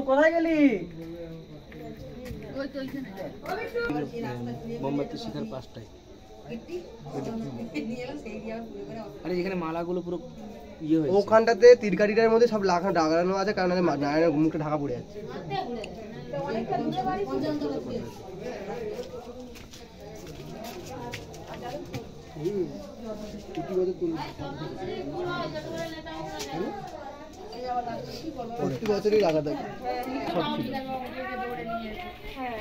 কোথায় গেলি? মোমবাতি শিখার পাঁচটায়। আরে এখানে মালাগুলো পুরো ইয়ে হয়েছে। ওখানটাতে তিরকাটিটার মধ্যে সব লাগানো আছে, কারণ নারায়ণের মুখটা ঢাকা পড়ে যাচ্ছে। প্রতি বছরই লাগা থাকে সব কিছু। হ্যাঁ